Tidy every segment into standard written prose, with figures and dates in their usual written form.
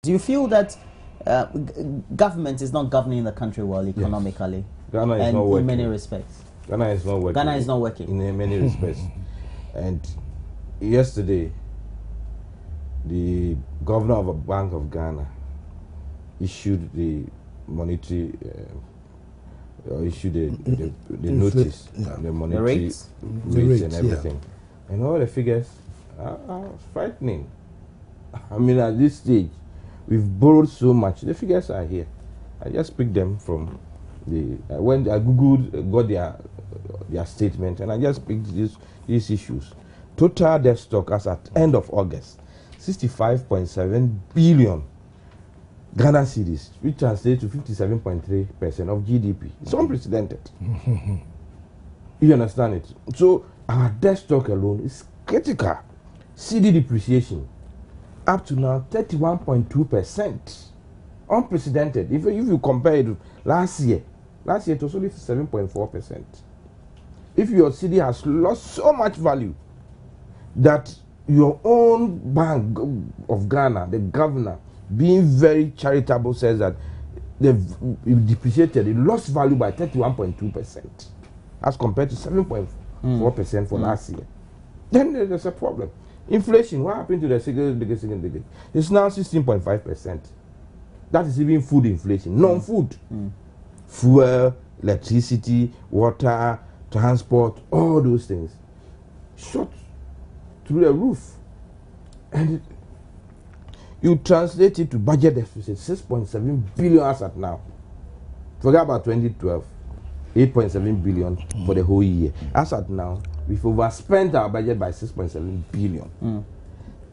Do you feel that government is not governing the country well economically? Yes. Ghana is and not working. In many respects. Ghana is not working. Ghana is not working. In many respects. And yesterday, the governor of a Bank of Ghana issued the monetary, issued the notice, the monetary rates and everything. Yeah. And all the figures are frightening. I mean, at this stage, we've borrowed so much. The figures are here. I just picked them from when I googled, got their statement, and I just picked these issues. Total debt stock as at end of August, 65.7 billion Ghana cedis, which translates to 57.3% of GDP. It's unprecedented. You understand it? So our debt stock alone is critical. CD depreciation up to now 31.2%. Unprecedented. If you compare it to last year it was only 7.4%. If your CD has lost so much value that your own Bank of Ghana, the governor, being very charitable, says that they've depreciated, it lost value by 31.2% as compared to 7.4% for last year. Then there's a problem. Inflation, what happened to the second decade? It's now 16.5%. That is even food inflation, non-food. Fuel, electricity, water, transport, all those things shot through the roof. And you translate it to budget deficit, 6.7 billion as at now. Forget about 2012, 8.7 billion for the whole year. As at now, we've overspent our budget by 6.7 billion.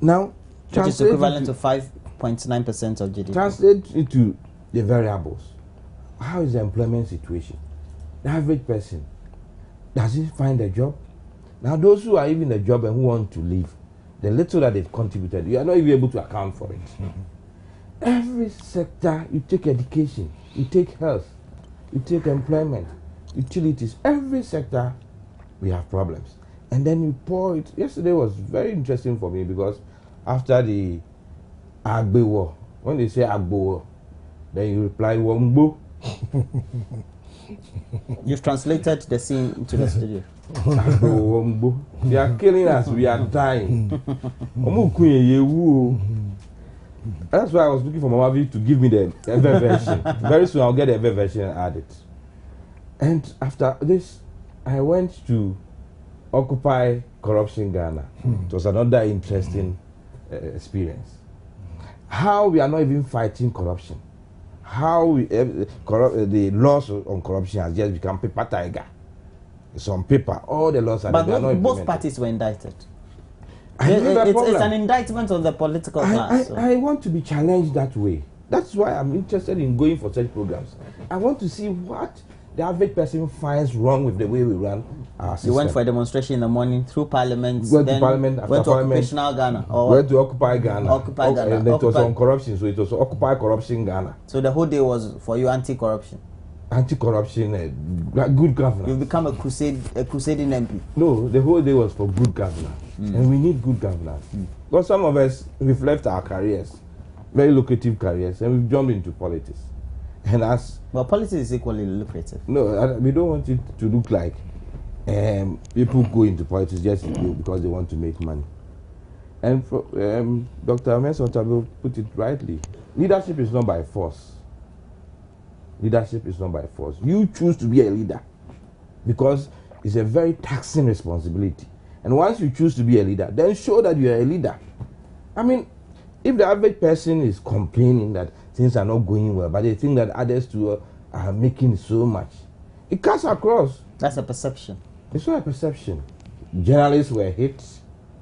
Now, which is equivalent to 5.9% of GDP. Translate into the variables. How is the employment situation? The average person, does he find a job? Now, those who are even in a job and who want to leave, the little that they've contributed, you are not even able to account for it. Every sector, you take education, you take health, you take employment, utilities, every sector, we have problems. And then you pour it. Yesterday was very interesting for me because after the Aagbe Wor, when they say Aagbe Wor, then you reply Wombo. You've translated the scene into the studio. They are killing us, we are dying. That's why I was looking for Mama V to give me the Ever version. Very soon I'll get the Ever version and add it. And after this, I went to Occupy Corruption Ghana. It was another interesting experience. How we are not even fighting corruption. How we, the laws on corruption has just become paper tiger. It's on paper. All the laws are but not both parties were indicted. It's an indictment on the political class. I want to be challenged that way. That's why I'm interested in going for such programs. I want to see what the average person finds wrong with the way we run our system. You went for a demonstration in the morning through Parliament. Went to Parliament, after went to Parliament, Occupational Ghana. Or went to Occupy Ghana. Occupy Ghana. And it was on corruption, so it was Occupy Corruption Ghana. So the whole day was for you anti-corruption. Anti-corruption, good governance. You've become a crusading MP. No, the whole day was for good governance. And we need good governance. Because some of us, we've left our careers, very lucrative careers, and we've jumped into politics. And well, politics is equally lucrative. No, we don't want it to look like people go into politics just because they want to make money. And Dr. Mesontabil put it rightly. Leadership is not by force. Leadership is not by force. You choose to be a leader because it's a very taxing responsibility. And once you choose to be a leader, then show that you are a leader. I mean, if the average person is complaining that things are not going well, but they think that others too are making so much, it cuts across. That's a perception. It's not a perception. Journalists were hit.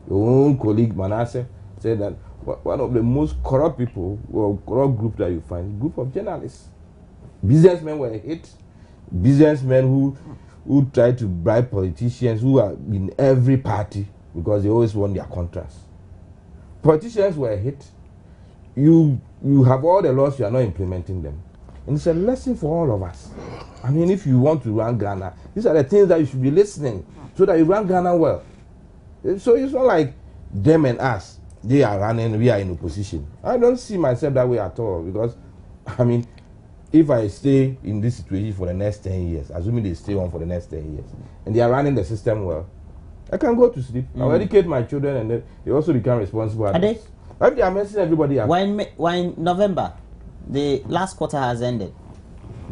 Your own colleague Manasseh said that one of the most corrupt people, or corrupt group that you find, group of journalists. Businessmen were hit. Businessmen who try to bribe politicians who are in every party because they always want their contracts. Politicians were hit. You have all the laws, you are not implementing them. And it's a lesson for all of us. I mean, if you want to run Ghana, these are the things that you should be listening so that you run Ghana well. So it's not like them and us. they are running, we are in opposition. I don't see myself that way at all, because, I mean, if I stay in this situation for the next 10 years, assuming they stay on for the next 10 years, and they are running the system well, I can go to sleep. I'll educate my children, and then they also become responsible. Are they? They are messing everybody up. When November, the last quarter has ended,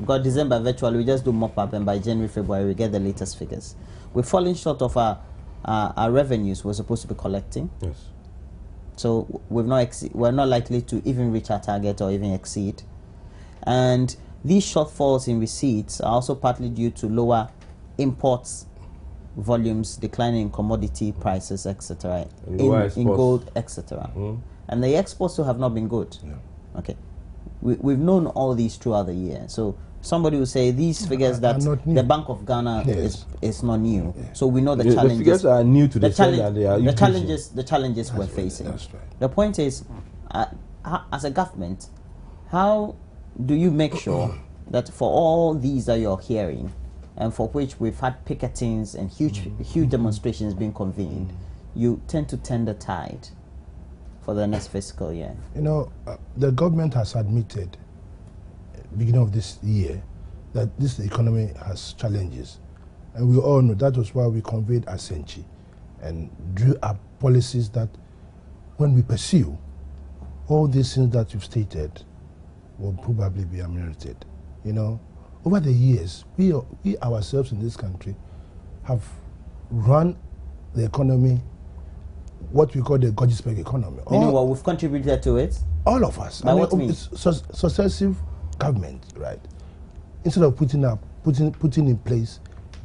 got December virtually, we just do mop up, and by January, February, we get the latest figures. We're falling short of our revenues we're supposed to be collecting. Yes. So we're not likely to even reach our target or even exceed. And these shortfalls in receipts are also partly due to lower imports volumes, declining commodity prices, etc. in gold, etc. And the exports too have not been good. Yeah. Okay, we've known all these throughout the year. So somebody will say these figures that the Bank of Ghana is not new. Yeah. So we know the challenges. The figures are new to the challenges we're facing. That's right. The point is, as a government, how do you make sure that for all these that you're hearing, and for which we've had picketings and huge demonstrations being convened, you tend to turn the tide for the next fiscal year? You know, the government has admitted, beginning of this year, that this economy has challenges. And we all know that was why we conveyed Asenchi and drew up policies that when we pursue, all these things that you've stated will probably be ameliorated. You know, over the years, we ourselves in this country have run the economy, what we call the Gojisberg economy. Meaning what we've contributed to it? All of us. By what means? Successive government, right? Instead of putting in place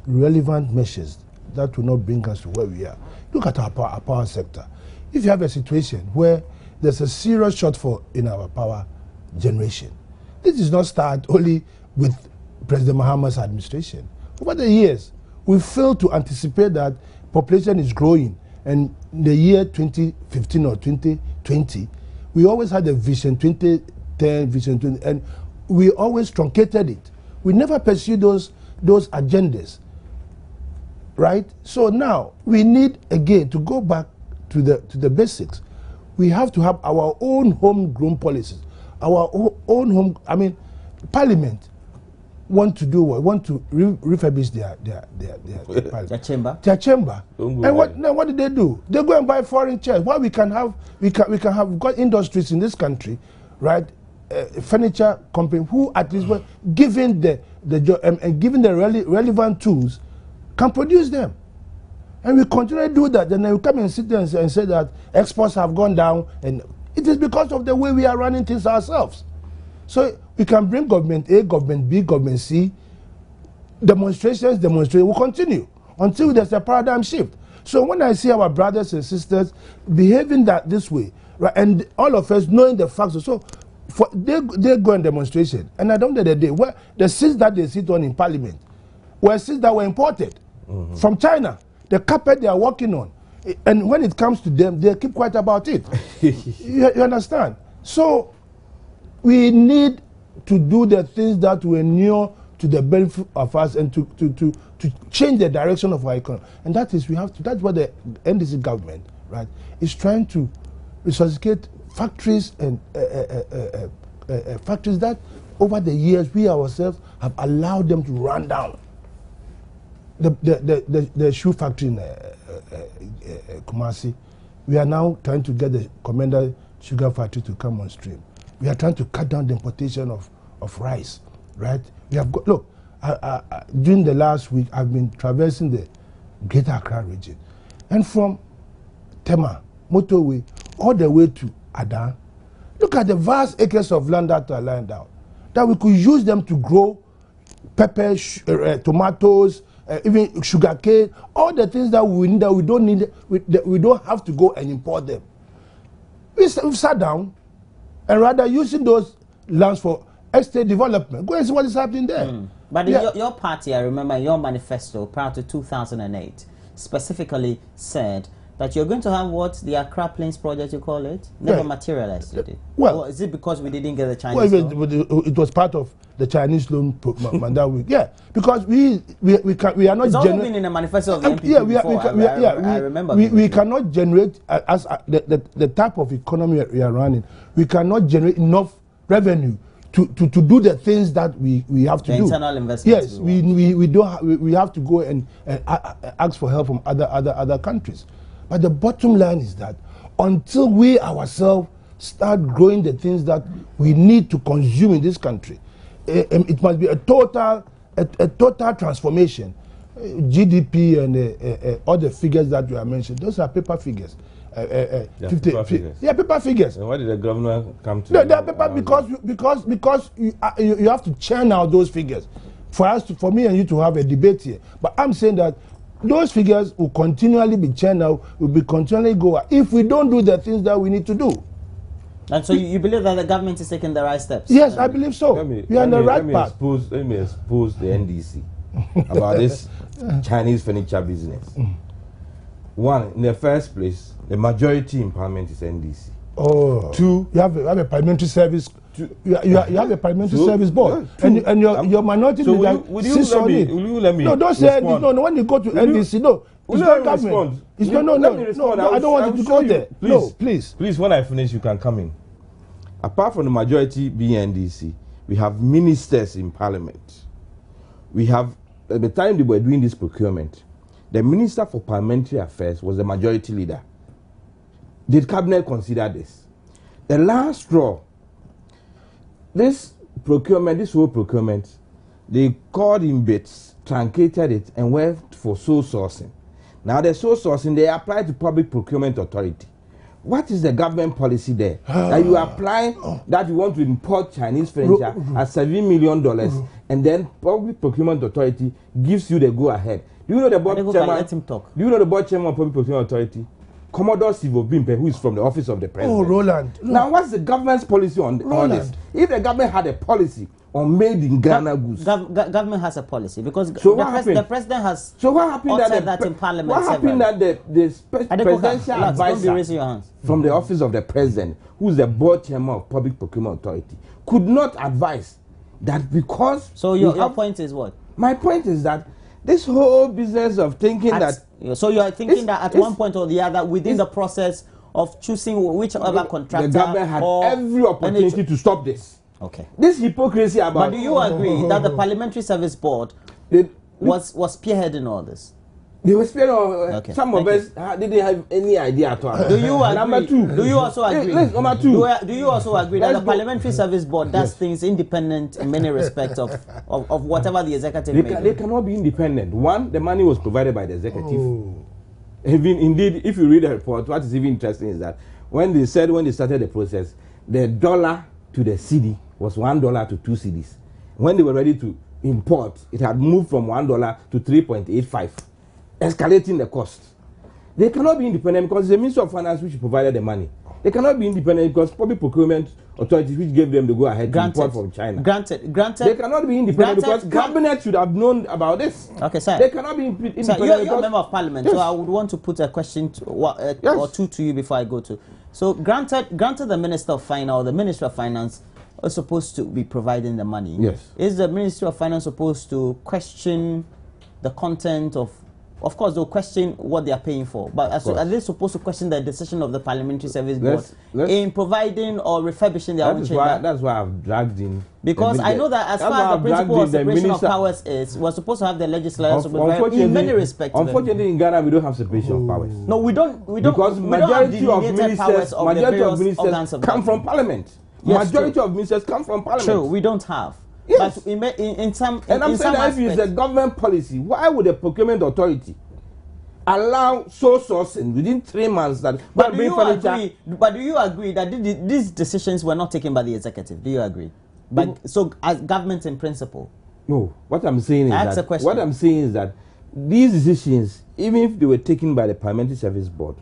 relevant measures that will not bring us to where we are. Look at our power sector. If you have a situation where there's a serious shortfall in our power generation, this does not start only with President Mahama's administration. Over the years, we failed to anticipate that population is growing, and in the year 2015 or 2020, we always had a vision 2010, vision 20, and we always truncated it. We never pursued those agendas, right? So now we need again to go back to the basics. We have to have our own homegrown policies, our own home. I mean, Parliament want to do what? Want to refurbish their chamber. Their chamber. And what did they do? They go and buy foreign chairs. Why we can have got industries in this country, right? Furniture company who at least were given the job and given the relevant tools can produce them. And we continue to do that. Then we come and sit there and say that exports have gone down, and it is because of the way we are running things ourselves. So we can bring government A, government B, government C. Demonstrations will continue until there's a paradigm shift. So when I see our brothers and sisters behaving this way, right, and all of us knowing the facts, so they go on demonstration, and at the end of the day, where the seats that they sit on in Parliament were seats that were imported from China. The carpet they are working on, and when it comes to them, they keep quiet about it. you understand? So we need to do the things that will inure to the benefit of us and to change the direction of our economy. And that is that's what the NDC government, right, is trying to resuscitate factories and factories that over the years we ourselves have allowed them to run down. The shoe factory in Kumasi, we are now trying to get the Commander Sugar Factory to come on stream. We are trying to cut down the importation of rice, right? We have got, look, during the last week, I've been traversing the Greater Accra region. And from Tema, motorway, all the way to Adan, look at the vast acres of land that are lying down, that we could use them to grow pepper, tomatoes, even sugarcane, all the things that we need, that we don't need, we don't have to go and import them. We've sat down and rather using those lands for estate development. Go and see what is happening there. But your party, I remember your manifesto prior to 2008 specifically said That you're going to have what the Accra Plains project, you call it, never materialized, did it? Well, or is it because we didn't get the Chinese loan? It was part of the Chinese loan that week. Yeah, because we are not. It's also been in the manifesto of the NPP I remember. We cannot generate as the type of economy we are running. We cannot generate enough revenue to do the things that we have to do. Internal investment. Yes, we have to go and ask for help from other countries. But the bottom line is that until we ourselves start growing the things that we need to consume in this country, it must be a total transformation. GDP and all the figures that you have mentioned, those are paper figures. Paper figures. And why did the governor come to? No, they are paper because you have to churn out those figures for me and you to have a debate here. But I'm saying that those figures will continually be churned out, will be continually go up if we don't do the things that we need to do. And so you believe that the government is taking the right steps? Yes, I believe so. We are on the right path. Let me expose the NDC about this Chinese furniture business. One, in the first place, the majority in parliament is NDC. Oh. Two, you have a parliamentary service. You have a parliamentary service board, and your minority leader sits on it. Will you let me? No, don't say no. When you go to NDC, no. It's not government. It's no. I don't want you to go there. Please, no, please. Please, when I finish, you can come in. Apart from the majority being NDC, we have ministers in parliament. We have, at the time they were doing this procurement, the Minister for Parliamentary Affairs was the majority leader. Did cabinet consider this? The last straw, this whole procurement, they called in bits, truncated it, and went for sole sourcing. Now the sole sourcing, they apply to Public Procurement Authority. What is the government policy there? That you apply that you want to import Chinese furniture at $7 million, and then Public Procurement Authority gives you the go ahead. Do you know the board chairman? Let him talk. Do you know the board chairman of Public Procurement Authority? Commodore Sivo Bimpe, who is from the office of the president. Oh, Roland. Now, what's the government's policy on this? If the government had a policy on made in Ghana goods, government has a policy because the president has. So what happened that in parliament? What happened that the presidential advisor from the office of the president, who is the board chairman of Public Procurement Authority, could not advise that because. So your point is what? My point is that this whole business of thinking so you are thinking that at one point or the other within the process of choosing whichever contractor, the government had every opportunity to stop this. Okay. This hypocrisy about. But do you agree that the Parliamentary Service Board was spearheading all this? They were spearheading. Some of us didn't have any idea at all. Do you agree? Number two. Do you also agree? Number two. Do you also agree that the Parliamentary Service Board does things independent in many respects of whatever the executive may do? They cannot be independent. One, the money was provided by the executive. Indeed, if you read the report, what is even interesting is that when they started the process, the dollar to the cedi was $1 to 2 cedis. When they were ready to import, it had moved from $1 to 3.85, escalating the cost. They cannot be independent because it's the Ministry of Finance which provided the money. They cannot be independent because Public Procurement Authority which gave them the go ahead to import from China. Granted. They cannot be independent because cabinet should have known about this. Okay, sir. They cannot be independent. Sir, you're a member of Parliament, yes. So I would want to put a question or two to you before I go to. So granted the Minister of Finance or the Ministry of Finance are supposed to be providing the money. Yes. Is the Ministry of Finance supposed to question the content of course, they'll question what they are paying for, but are they supposed to question the decision of the Parliamentary Service Board in providing or refurbishing their own chamber? That's why I've dragged in. Because I know that as far as the principle of separation of powers is, we're supposed to have the legislature in many respects. Unfortunately, in Ghana, we don't have separation of powers. No, we don't. Because majority of ministers come from Parliament. Yes, majority of ministers come from Parliament. True, we don't have. Yes. But in some and I'm saying that if it's a government policy, why would the procurement authority allow sole sourcing within 3 months that? But do you agree that these decisions were not taken by the executive? Do you agree? So as government in principle? No. What I'm saying is that these decisions, even if they were taken by the Parliamentary Service Board,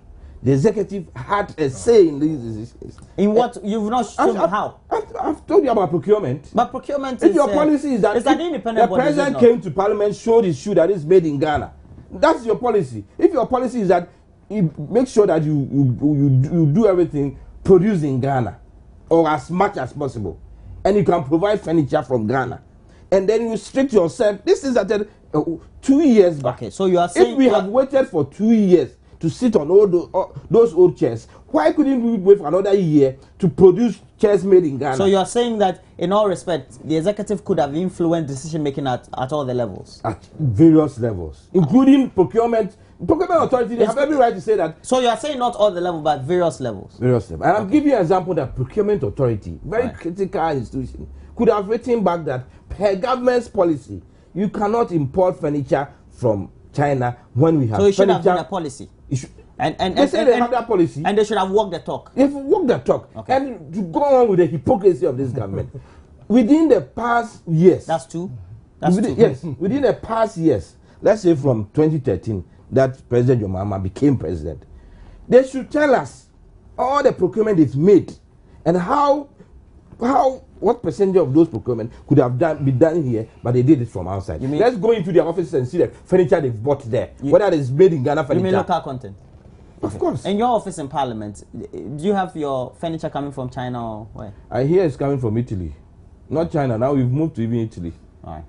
the executive had a say in these decisions. In what? You've not shown how. I've told you about procurement. But procurement if your policy is that the president came to Parliament, showed his shoe that it's made in Ghana. That's your policy. If your policy is that make sure that you do everything produced in Ghana, or as much as possible, and you can provide furniture from Ghana, and then you restrict yourself. This is at 2 years back. Okay, so you are saying if we have waited for 2 years to sit on all those old chairs, why couldn't we wait for another year to produce chairs made in Ghana? So you are saying that in all respect, the executive could have influenced decision making at all the levels? At various levels, including procurement. Procurement authority, they have every right to say that. So you are saying not all the levels, but various levels? Various levels. And I'll give you an example that procurement authority, very critical institution, could have written back that per government's policy, you cannot import furniture from China when we have so it should furniture. have been a policy. They say they have that policy. And they should have walked the talk. They've walked the talk. Okay. And to go on with the hypocrisy of this government, within the past years. That's true. Yes, within the past years, let's say from 2013, that President John Mahama became president, they should tell us all the procurement is made and what percentage of those procurement could have been done here, but they did it from outside. Let's go into their offices and see the furniture they've bought there, whether it's made in Ghana furniture. You mean local content? Of course. In your office in Parliament, do you have your furniture coming from China or where? I hear it's coming from Italy. Not China, now we've moved to even Italy. All right.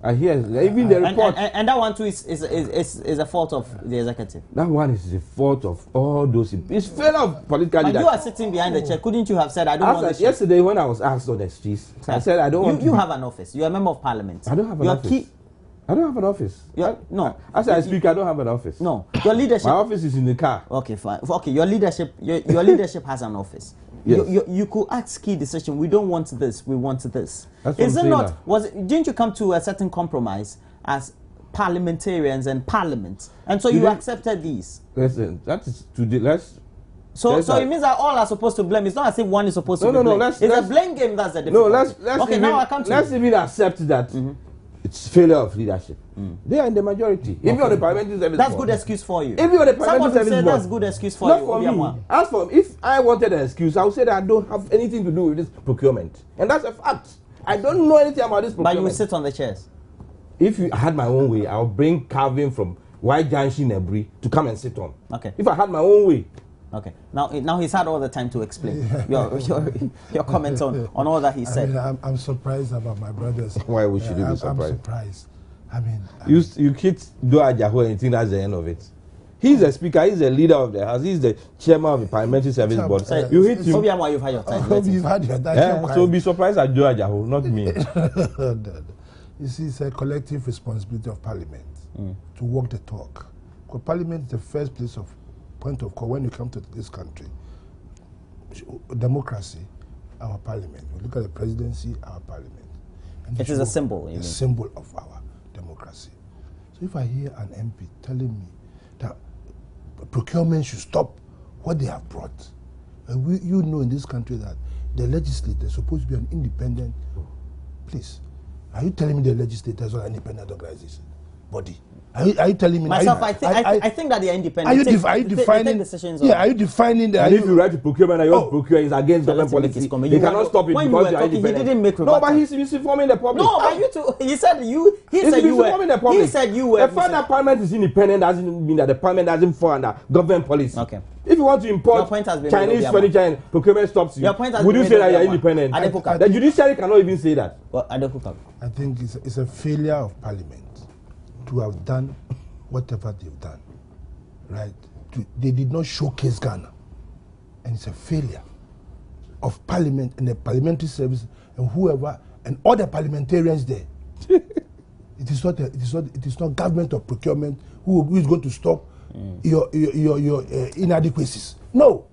I hear even the report. And that one too is a fault of the executive. That one is the fault of all those. It's failure of political leaders. But you are sitting behind the chair. Couldn't you have said, I don't want this? Yesterday when I was asked on the streets, I said I don't want You have an office. You're a member of Parliament. I don't have an office. I don't have an office. No. As I speak, I don't have an office. No. Your leadership. My office is in the car. Okay, fine. Okay, your leadership has an office. Yes. You could ask key decision. We don't want this. We want this. Is it not? Didn't you come to a certain compromise as parliamentarians and Parliament, and so you accepted these? Listen, that is today. So it means that all are supposed to blame. It's not as if one is supposed to be blamed. It's a blame game. That's the difference. Now I come to let's even accept that it's failure of leadership. They are in the majority. Even on the parliamentary service that's board. Good excuse for you. Even on the parliamentary service board. That's good excuse for not you. For me. As for if I wanted an excuse, I would say that I don't have anything to do with this procurement, and that's a fact. I don't know anything about this procurement. But you will sit on the chairs. If I had my own way, I would bring Calvin from White Junction, Ebri, to come and sit on. Okay. If I had my own way. Okay. Now he's had all the time to explain your comments on all that he said. I mean, I'm surprised about my brothers. Why would you be surprised? I'm surprised. I mean, you hit Doa Jaho and you think that's the end of it. He's a speaker. He's the leader of the house. He's the chairman of the parliamentary service board. So you hit him. Why you've had your time. You've had your time. So be surprised at Doa Jaho, not me. You see, it's a collective responsibility of Parliament to walk the talk. Because Parliament is the first point of call when you come to this country. Democracy, our Parliament. We look at the presidency, our Parliament. And it is a symbol. A symbol of our democracy. So if I hear an MP telling me that procurement should stop what they have brought, and you know in this country that the legislature is supposed to be an independent, please, are you telling me the legislature is not an independent organization, body? Are you telling me? Myself, I think that they are independent. Are you defining decisions? Yeah, are you defining the? And if you write to procurement and you procure is against government policy, they cannot stop it because you are independent. He didn't make no, but he's informing the public. No, but you too. He said you. He said you were. He said you were. The fact that Parliament is independent doesn't mean that the Parliament doesn't fall under government policy. Okay. If you want to import Chinese furniture and procurement stops you, would you say that you are independent? The judiciary cannot even say that. I think it's a failure of Parliament to have done whatever they've done, right? They did not showcase Ghana, and it's a failure of Parliament and the parliamentary service and whoever and all the parliamentarians there. It is not government or procurement who is going to stop your inadequacies. No,